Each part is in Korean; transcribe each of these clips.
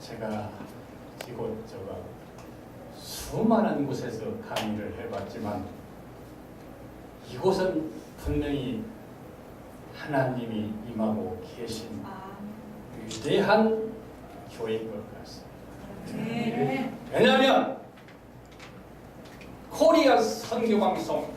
제가 이곳저곳 수많은 곳에서 강의를 해봤지만 이곳은 분명히 하나님이 임하고 계신 위대한 교회인 것 같습니다. 네. 왜냐하면 코리아 선교방송,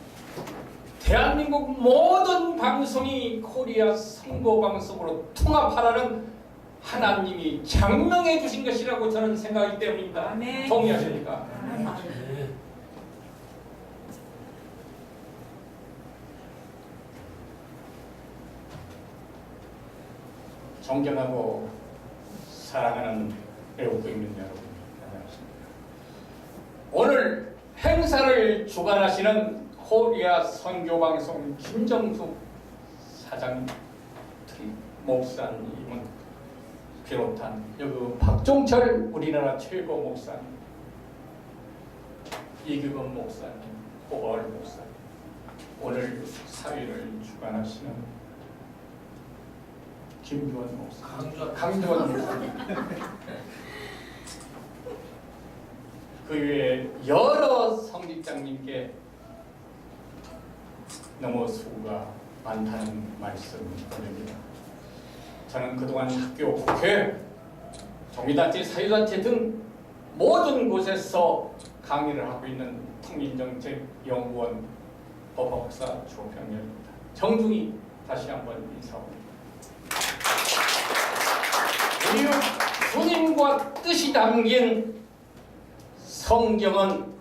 대한민국 모든 방송이 코리아 선교방송으로 통합하라는 하나님이 장명해 주신 것이라고 저는 생각하기 때문입니다. 아멘. 동의하십니까? 아멘. 존경하고 사랑하는 애국국민 여러분, 안녕하십니까? 오늘 행사를 주관하시는 코리아 선교방송 김정숙 사장 목사님은 비롯한 여기 박종철 우리나라 최고 목사님, 이규범 목사님, 고바을 목사님, 오늘 사회를 주관하시는 김주원 목사님, 강주원 목사님, 그 외에 여러 성직장님께 너무 수고가 많다는 말씀을 드립니다. 저는 그동안 학교, 국회, 종교단체, 사회단체 등 모든 곳에서 강의를 하고 있는 통일정책연구원 법학사 조평렬입니다. 정중히 다시 한번 인사합니다. 우리 주님과 뜻이 담긴 성경은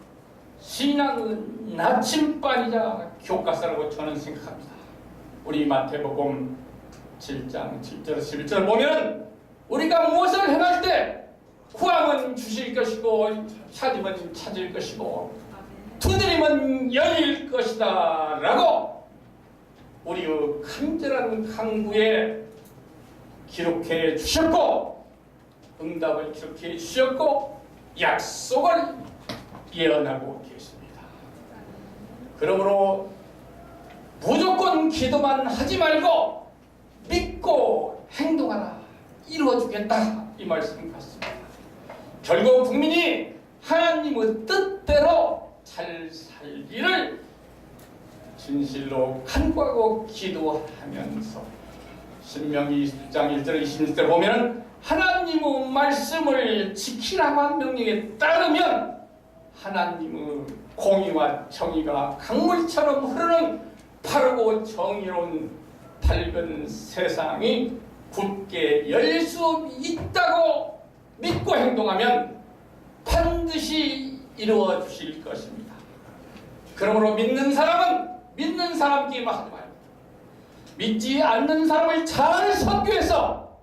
신앙은 나침반이자 교과서라고 저는 생각합니다. 우리 마태복음 7장 7절 11절 보면 우리가 무엇을 행할 때 구하면 주실 것이고 찾으면 찾을 것이고 두드리면 열릴 것이다 라고 우리의 간절한 간구에 기록해 주셨고 응답을 기록해 주셨고 약속을 예언하고 계십니다. 그러므로 무조건 기도만 하지 말고 믿고 행동하라, 이루어주겠다, 이 말씀 같습니다. 결국 국민이 하나님의 뜻대로 잘 살기를 진실로 간구하고 기도하면서 신명기 20장 1절 26절 보면 하나님의 말씀을 지키라고 한 명령에 따르면 하나님의 공의와 정의가 강물처럼 흐르는 바르고 정의로운 밝은 세상이 굳게 열릴 수 있다고 믿고 행동하면 반드시 이루어 주실 것입니다. 그러므로 믿는 사람은 믿는 사람끼리만 하지 말고 믿지 않는 사람을 잘 선교해서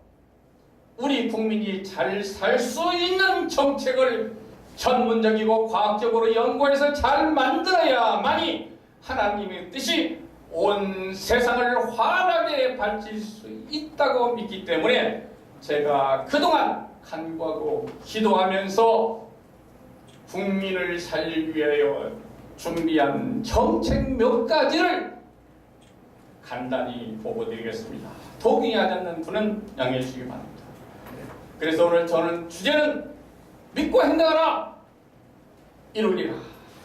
우리 국민이 잘 살 수 있는 정책을 전문적이고 과학적으로 연구해서 잘 만들어야만이 하나님의 뜻이 온 세상을 환하게 밝힐 수 있다고 믿기 때문에 제가 그동안 간구하고 기도하면서 국민을 살리기 위하여 준비한 정책 몇 가지를 간단히 보고드리겠습니다. 동의하지 않는 분은 양해해 주시기 바랍니다. 그래서 오늘 저는 주제는 믿고 행동하라, 이루리라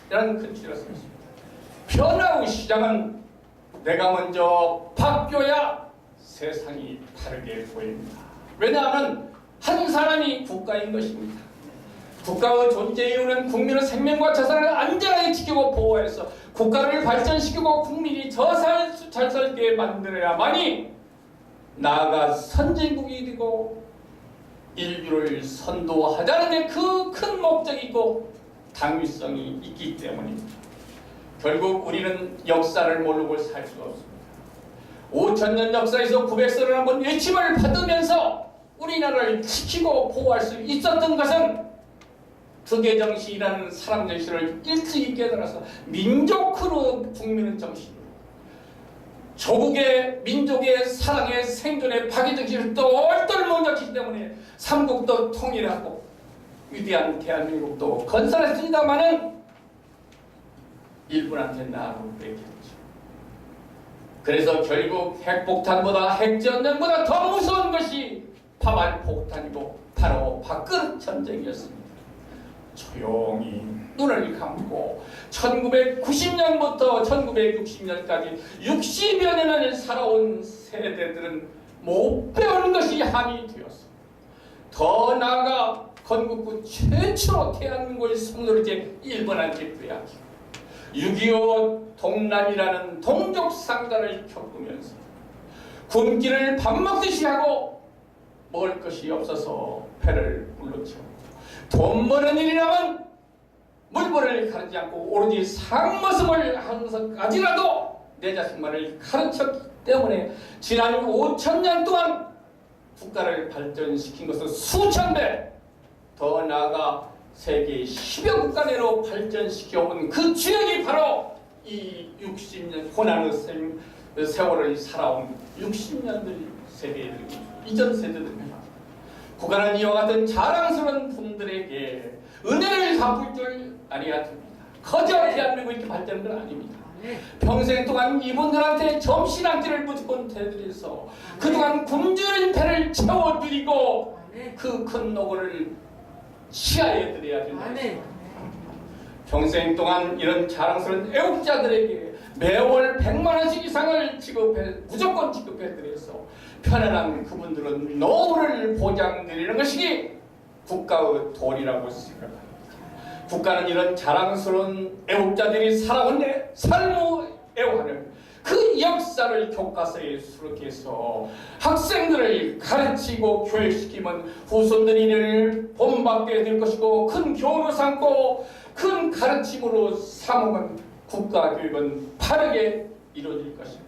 라는 큰 주제를 쓰겠습니다. 변화의 시작은 내가 먼저 바뀌어야 세상이 다르게 보입니다. 왜냐하면 한 사람이 국가인 것입니다. 국가의 존재 이유는 국민의 생명과 자산을 안전하게 지키고 보호해서 국가를 발전시키고 국민이 잘 살게 만들어야만이 나아가 선진국이 되고 인류를 선도하자는 데 그 큰 목적이 있고 당위성이 있기 때문입니다. 결국 우리는 역사를 모르고 살 수가 없습니다. 5000년 역사에서 900세를 한번 외침을 받으면서 우리나라를 지키고 보호할 수 있었던 것은 득의정신이라는 사람 정신을 일찍이 깨달아서 민족으로 국민의 정신으로 조국의 민족의 사랑의 생존의 박의정신을 똘똘 뭉쳤기 때문에 삼국도 통일하고 위대한 대한민국도 건설했습니다마는 일본한테 나라를 뺏겼죠. 그래서 결국 핵폭탄보다 핵전쟁보다 더 무서운 것이 파발폭탄이고 바로 밥그릇 전쟁이었습니다. 조용히 눈을 감고 1990년부터 1960년까지 60여 년을 살아온 세대들은 못 배우는 것이 한이 되었습니다. 더 나아가 건국후 최초로 대한민국의 성노리제 일본한 제프야기 6.25 동란이라는 동족 상단을 겪으면서 굶기를 밥 먹듯이 하고 먹을 것이 없어서 배를 불러채우고 돈 버는 일이라면 물건을 가르치지 않고 오로지 상모습을 항상까지라도 내 자식만을 가르쳤기 때문에 지난 5,000년 동안 국가를 발전시킨 것은 수천 배, 더 나아가 세계 10여 국가 내로 발전시켜온 그 주역이 바로 이 60년 고난의 세월을 살아온 60년들 세대들, 이전 세대들입니다. 국가는 이와 같은 자랑스러운 분들에게 은혜를 갚을 줄 알아야 됩니다. 거저 대한민국이 이렇게 발전한 건 아닙니다. 평생 동안 이분들한테 점심한끼를 무조건 대드려서 그동안 굶주린 배를 채워드리고 그 큰 노고를 치하해드려야 된다. 평생 동안 이런 자랑스러운 애국자들에게 매월 100만 원씩 이상을 무조건 지급해드려서 편안한 그분들은 노후를 보장드리는 것이 국가의 도리라고 생각합니다. 국가는 이런 자랑스러운 애국자들이 살아온 삶의 애환을 그 역사를 교과서에 수록해서 학생들을 가르치고 교육시키면 후손들이 이를 본받게 될 것이고 큰 교훈으로 삼고 큰 가르침으로 삼으면 국가교육은 빠르게 이루어질 것입니다.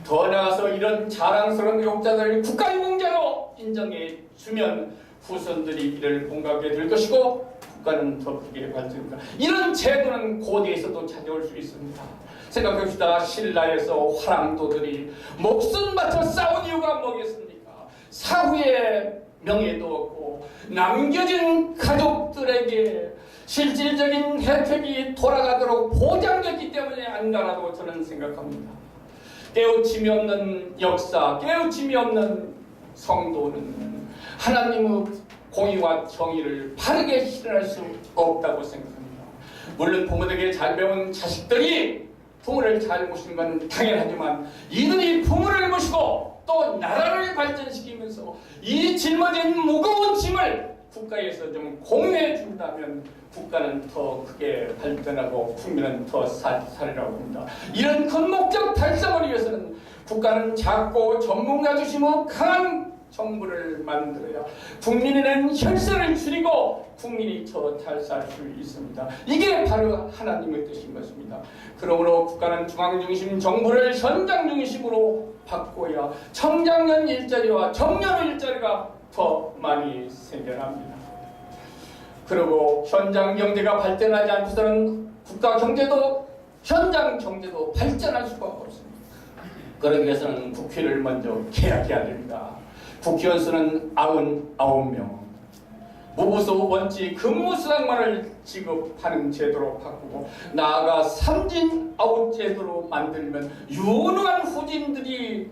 더 나아가서 이런 자랑스러운 애국자들을 국가유공자로 인정해 주면 후손들이 이를 본받게 될 것이고 국가는 더 크게 발전합니다. 이런 제도는 고대에서도 찾아올 수 있습니다. 생각합시다. 신라에서 화랑도들이 목숨 바쳐 싸운 이유가 뭐겠습니까? 사후에 명예도 없고 남겨진 가족들에게 실질적인 혜택이 돌아가도록 보장됐기 때문에 안가라고 저는 생각합니다. 깨우침이 없는 역사, 깨우침이 없는 성도는 하나님의 공의와 정의를 바르게 실현할 수 없다고 생각합니다. 물론 부모에게 잘 배운 자식들이 부모를 잘 모시는 건 당연하지만 이들이 부모를 모시고 또 나라를 발전시키면서 이 짊어진 무거운 짐을 국가에서 좀 공유해 준다면 국가는 더 크게 발전하고 국민은 더 살이라고 합니다. 이런 큰 목적 달성을 위해서는 국가는 작고 전문가 중심의 강한 정부를 만들어야 국민에는 혈세를 줄이고 국민이 더 잘 살 수 있습니다. 이게 바로 하나님의 뜻인 것입니다. 그러므로 국가는 중앙 중심 정부를 현장 중심으로 바꿔야 청장년 일자리와 청년 일자리가 더 많이 생겨납니다. 그리고 현장 경제가 발전하지 않고서는 국가 경제도 현장 경제도 발전할 수가 없습니다. 그러기 위해서는 국회를 먼저 개혁해야 됩니다. 국회의원 수는 99명, 무부수 원칙 근무수당만을 지급하는 제도로 바꾸고 나아가 삼진 아웃 제도로 만들면 유능한 후진들이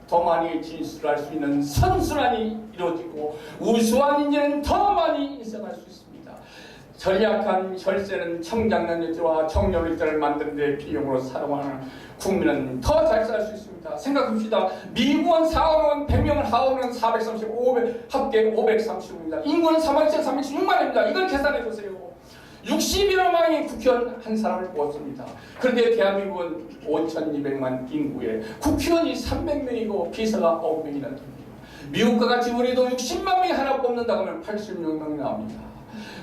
더 많이 진출할 수 있는 선순환이 이루어지고 우수한 인재는 더 많이 인정할 수 있습니다. 전략한 혈세는 청장년일자와 청년일자를 만드는 데 비용으로 사용하는 국민은 더 잘 살 수 있습니다. 생각합시다. 미국은 4억원, 100명은 하원은 435, 합계 535입니다. 인구는 32,316만입니다. 이걸 계산해 보세요. 60여 명의 국회의원 한 사람을 뽑았습니다. 그런데 대한민국은 5,200만 인구에 국회의원이 300명이고 비서가 9명이나 됩니다. 미국과 같이 우리도 60만 명이 하나 뽑는다고 하면 86명이 나옵니다.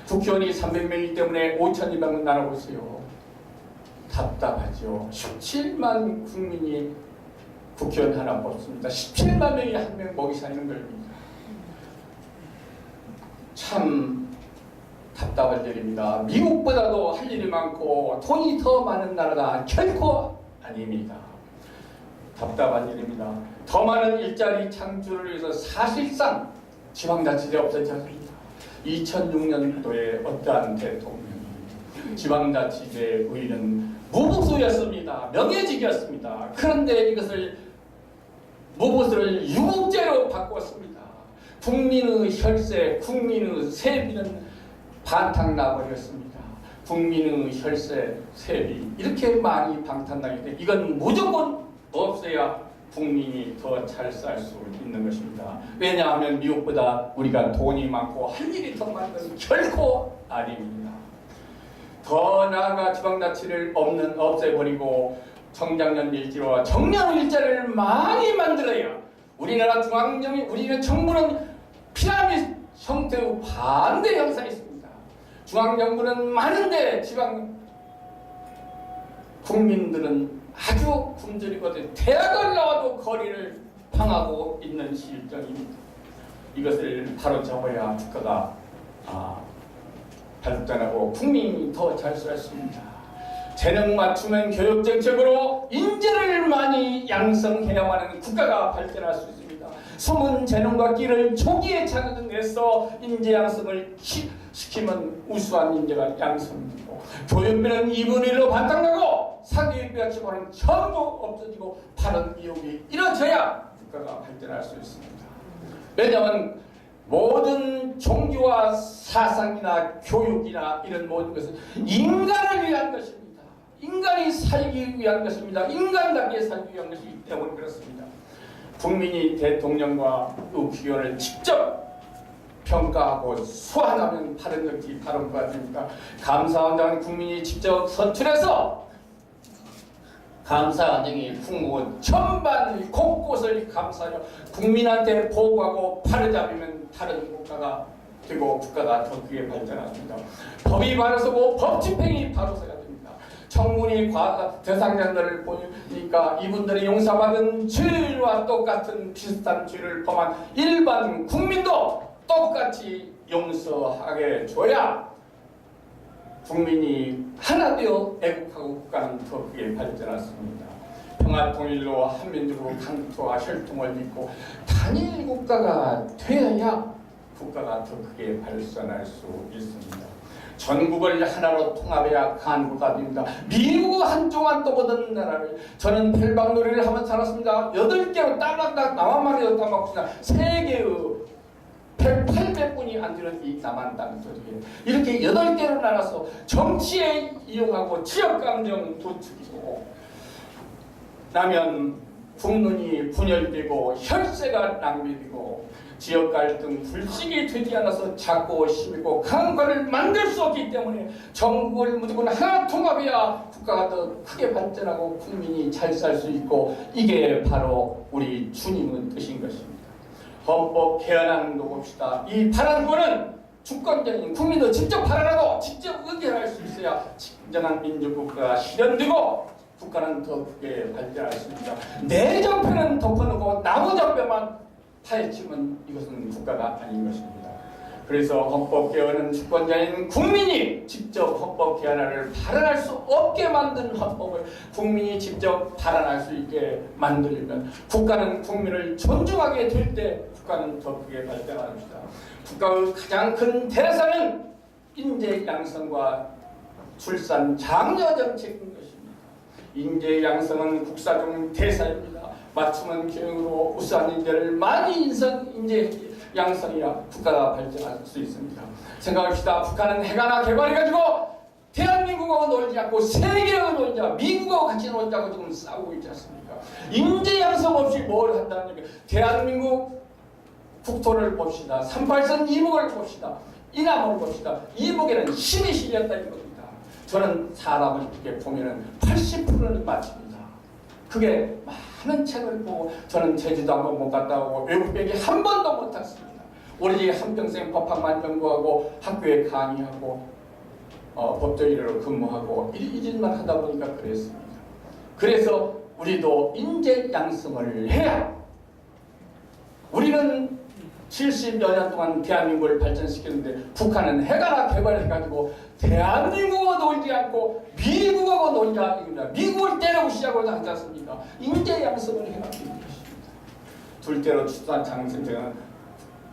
국회의원이 300명이기 때문에 5,200명 나눠보세요. 답답하죠. 17만 국민이 국회의원 하나 뽑습니다. 17만 명이 한 명 먹이 사는 겁니다. 참 답답할 일입니다. 미국보다도 할 일이 많고 돈이 더 많은 나라가 결코 아닙니다. 답답한 일입니다. 더 많은 일자리 창출을 위해서 사실상 지방자치제 없었지 않습니까? 2006년도에 어떠한 대통령이 지방자치제 의의는 무부수였습니다. 명예직이었습니다. 그런데 이것을 무부수를 유급제로 바꿨습니다. 국민의 혈세, 국민의 세비는 반탕나버렸습니다. 국민의 혈세, 세비 이렇게 많이 방탄나기 때문에 이건 무조건 없어야 국민이 더 잘 살 수 있는 것입니다. 왜냐하면 미국보다 우리가 돈이 많고 할 일이 더 많은 것은 결코 아닙니다. 더 나아가 지방자치를 없애버리고 청장년 일지와 정년 일자를 많이 만들어야 우리나라 우리나라 정부는 피라미드 형태의 반대 형상이 있습니다. 중앙정부는 많은데 지방 국민들은 아주 굶주리거든 대학을 나와도 거리를 방하고 있는 실정입니다. 이것을 바로 잡아야 국가가 발전하고 국민이 더 잘 살 수 있습니다. 재능 맞춤형 교육 정책으로 인재를 많이 양성해야만 하는 국가가 발전할 수 있습니다. 숨은 재능과 끼를 초기에 찾아내서 인재 양성을 시키면 우수한 인재가 양성되고 교육비는 2분의 1로 반짝나고 사교육비와 기본은 전부 없어지고 바른 교육이 이루어져야 국가가 발전할 수 있습니다. 왜냐하면 모든 종교와 사상이나 교육이나 이런 모든 것은 인간을 위한 것입니다. 인간이 살기 위한 것입니다. 인간답게 살기 위한 것이기 때문에 그렇습니다. 국민이 대통령과 의원을 직접 평가하고 소환하면 바른 것이 바른 것 같습니다. 감사원장은 국민이 직접 선출해서 감사원장이 국무원 전반 곳곳을 감사하여 국민한테 보고하고 바로잡으면 다른 국가가 되고 국가가 더 크게 발전합니다. 법이 바로 서고 법 집행이 바로 서야 됩니다. 청문회 대상자들을 보니까 이분들이 용서받은 죄와 똑같은 비슷한 죄를 범한 일반 국민도 똑같이 용서하게 줘야 국민이 하나 되어 애국하고 국가는 더 크게 발전했습니다. 평화통일로 한민족으로 강토와 혈통을 믿고 단일 국가가 되어야 국가가 더 크게 발전할 수 있습니다. 전국을 하나로 통합해야 한국가 됩니다. 미국 한쪽만 떠보던 나라를 저는 펠방놀이를 하면서 살았습니다. 8개로 따닥따닥 나만 말이었단 말입니다. 세계의 800분이 안 되는 이 남한 땅 속에 이렇게 8개로 나눠서 정치에 이용하고 지역감정 도축이고 나면 국론이 분열되고 혈세가 낭비되고 지역 갈등 불식이 되지 않아서 작고 심이고 강과를 만들 수 없기 때문에 전국을 무조건 하나 통합해야 국가가 더 크게 발전하고 국민이 잘 살 수 있고 이게 바로 우리 주님의 뜻인 것입니다. 헌법 개헌안도 봅시다. 이 발안권은 주권적인 국민도 직접 발안하고 직접 의결할 수 있어야 진정한 민주국가가 실현되고 국가는 더 크게 발전할 수 있습니다. 내 정표는 덮어놓고 나무 정표만 파헤치면 이것은 국가가 아닌 것입니다. 그래서 헌법 개헌은 주권자인 국민이 직접 헌법 개헌안을 발안할 수 없게 만든 헌법을 국민이 직접 발안할 수 있게 만들면 국가는 국민을 존중하게 될 때 국가는 더 크게 발전합니다. 국가의 가장 큰 대사는 인재 양성과 출산 장려 정책인 것입니다. 인재 양성은 국사적 대사입니다. 맞춤은 교육으로 우수한 인재를 많이 인재 양성이야 국가가 발전할 수 있습니다. 생각합시다. 북한은 해가나 개발해가지고 대한민국하고 놀지 않고 세계하고 놀지 않고 미국하고 같이 놀자고 지금 싸우고 있지 않습니까? 인재 양성 없이 뭘 한다는 얘기예요. 대한민국 국토를 봅시다. 38선 이북을 봅시다. 이남을 봅시다. 이북에는 힘이 실렸다는 겁니다. 저는 사람을 이렇게 보면은 80%는 맞춥니다. 그게 많은 책을 보고 저는 제주도 한번 못 갔다 오고 외국 비행기 한 번도 못 탔습니다. 오로지 한평생 법학만 연구하고 학교에 강의하고 법조인으로 근무하고 이 짓만 하다 보니까 그랬습니다. 그래서 우리도 인재 양성을 해야 우리는 70여 년 동안 대한민국을 발전시켰는데 북한은 해가나 개발해가지고 대한민국과 놀지 않고 미국하고 놀자 이겁니다. 미국을 때려부시자고 하지 않습니까? 인재 양성을 해야 되는 것입니다. 둘째로 출산 장생은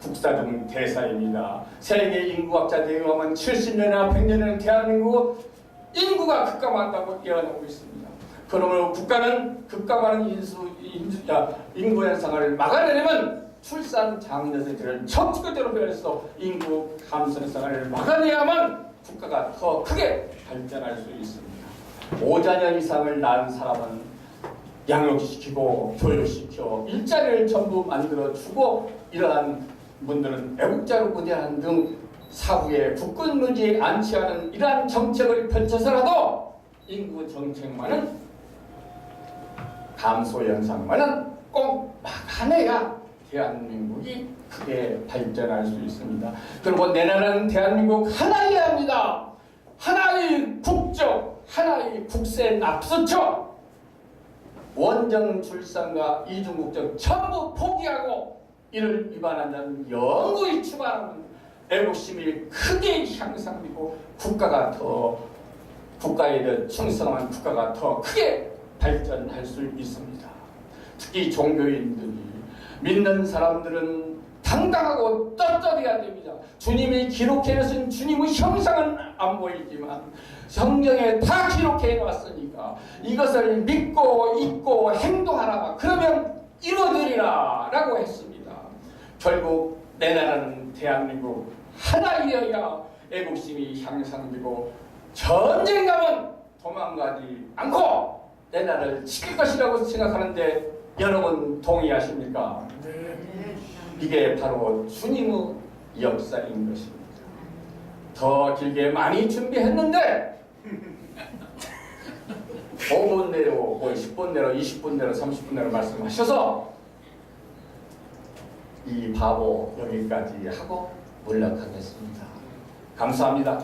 국사적 대사입니다. 세계 인구학자들에 의하면 70년이나 100년에는 대한민국 인구가 급감한다고 예언하고 있습니다. 그러므로 국가는 급감하는 인구 현상을 막아내려면 출산 장려세대를 전부 그대로 배워서 인구 감소성을 막아내야만 국가가 더 크게 발전할 수 있습니다. 5자녀 이상을 낳은 사람은 양육시키고 교육시켜 일자리를 전부 만들어주고 이러한 분들은 애국자로 무대하는 등 사후에 국군 문제에 안치하는 이러한 정책을 펼쳐서라도 인구 정책만은 감소 현상만은 꼭 막아내야 대한민국이 크게 발전할 수 있습니다. 그리고 내 나라는 대한민국 하나여야 합니다. 하나의 국적, 하나의 국세 납수처, 원정 출산과 이중국적 전부 포기하고 이를 위반한 자는 영구히 추방하는 애국심이 크게 향상되고 국가에 대해 충성한 국가가 더 크게 발전할 수 있습니다. 특히 종교인들이 믿는 사람들은 당당하고 떳떳해야 됩니다. 주님이 기록해놓으신 주님의 형상은 안 보이지만 성경에 다 기록해 놨으니까 이것을 믿고 잊고 행동하라. 그러면 이루어지리라 라고 했습니다. 결국 내 나라는 대한민국 하나이어야 애국심이 향상되고 전쟁 가면 도망가지 않고 내 나라를 지킬 것이라고 생각하는데 여러분 동의하십니까? 이게 바로 주님의 역사인 것입니다. 더 길게 많이 준비했는데 5분 내로, 10분 내로, 20분 내로, 30분 내로 말씀하셔서 이 바보 여기까지 하고 물러가겠습니다. 감사합니다.